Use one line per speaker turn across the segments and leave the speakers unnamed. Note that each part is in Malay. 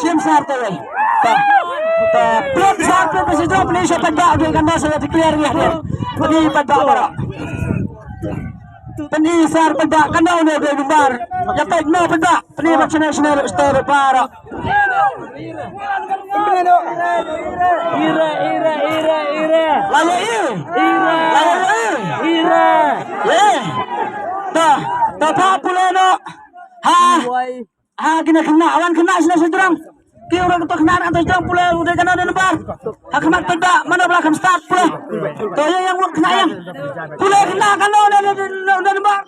Siam sarto ay. Pem sarto kasi job ni siya pada agi kanda sa declare niya. Pani pada para. Pani sar pada kanda udah dia gembar. Ya peg no pada. Pani national store para. Ira. Lalu Ira. Dah papuleno. Kena awan kena sila sedang. Kira orang tu kena atas jam pula udah kena ada lebar. Hakmat tidak mana belakang start pula. Tu yang kena yang pula kena kena udah lebar.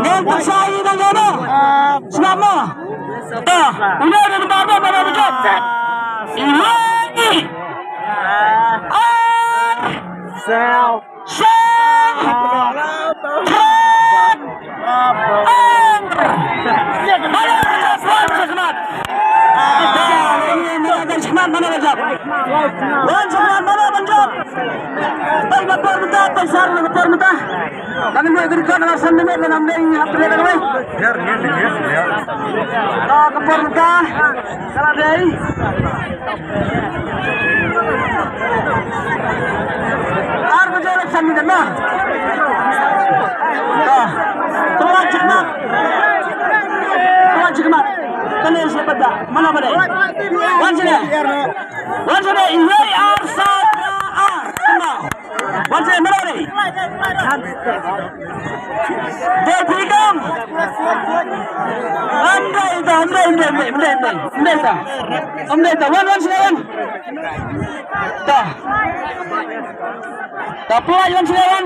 Nentak saya dah jono. Selama. Udah ada lebar mana betul. Kalian siapa dah? Mana pada? One day, they are One day, mana pada? They freedom. Amrita. One seven. Dah. Tapi one seven.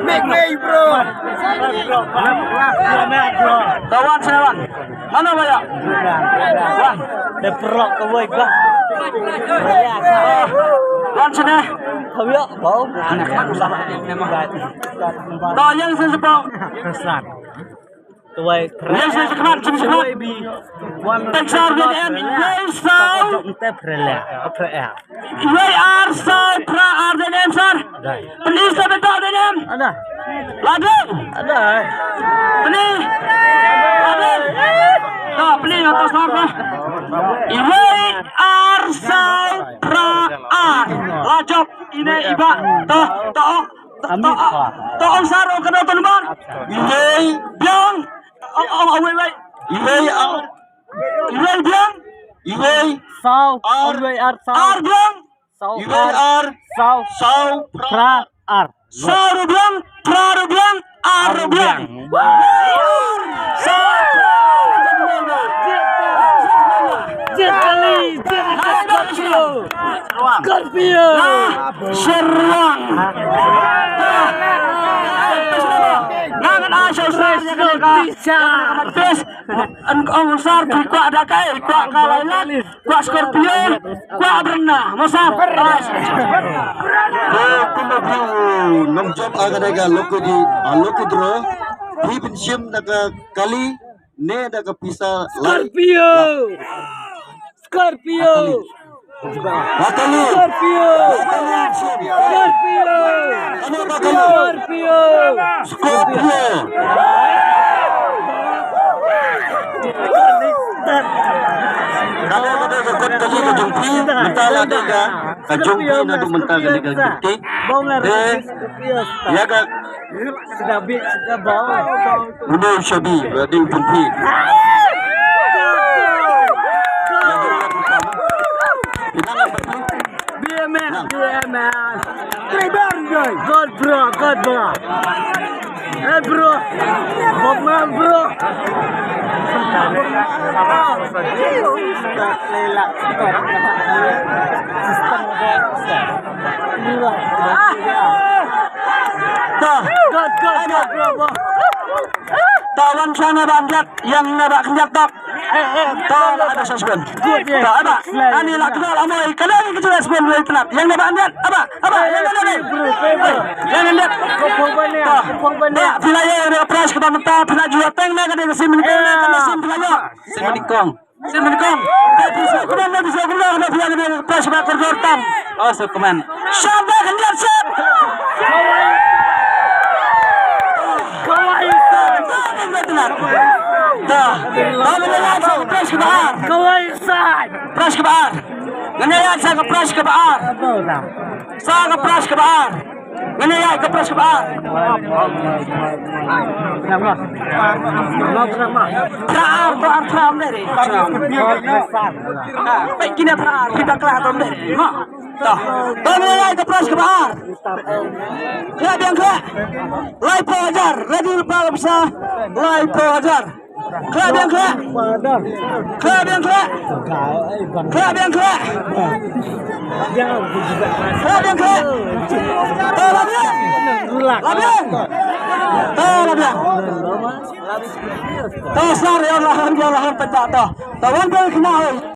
Make me bro. Tawan sewan. Mana bayar? Wan. Deprok kawai gak. Wan sana. Kawai bau. Anak sama memang gak. Tahu yang sesepok. Kesan. Tuai keren. Tuai bi. Teksar dengan Yesau. Yesau pra dengan sar. Please betul dengan. Ada. Lagi. Ada. Please. Ada. Tak please atas nama. Yesau pra Lajap ini iba. Tak sar kena tuan. Biang. Wait. Iway biang. Iway. Sao. Iway ar sao. Ar biang. Sao. Iway ar. Sao. Sao. Pra ar. Sao biang. Pra biang. Ar biang. Sao. Jetali. Scorpio. Serang. Ang sar kuat ada kai kuat kalailan kuat Scorpio kuat berenang masa
namjam agadaga lokudro hibinshim daga kali ne daga pisa
Scorpio
Batali Scorpio kalau ada kekot tadi kejumpi mentala dega kejumpi nadu mentala dega kejumpi ya kak
sudah bau
udah syabi berarti jumpi
BMS God bro Bobman bro Tawan sana banjat yang nabak kenyatak Tak ada suspen. Tak ada. Ani lah kenal amoi. Kenal kita suspen boleh tenang. Yang ni bandet. Apa? Yang ni. Yang ni. Tak. Pilaya yang press kita mentah. Pilaya jual teng nak ada sim ni. Kalau sim pilaya. Sim nikong. Bisa keluar. Ada pilaya yang press kita kerjaan. Oh, sukuman. Sampai kenal sip. Dah. Press ke bahar. Press ke bahar. Ganyan sa ka press ke bahar. Sa ka press ke bahar. Ganyan ka press ke bahar. Traar to ar traam dere. Baik kini traar kita kelah tom dere. Dah. Ganyan ka press ke bahar. Kaya biang kaya. Lai po ajar. Radul pa bisa. Lai po ajar. Kaya biang kaya. Kaya biang kaya. Kaya biang kaya. Kaya biang kaya. Labian. Labian. Labian. Sar ya Allah, ya Allah, pedak dah. Tawan bel kenal.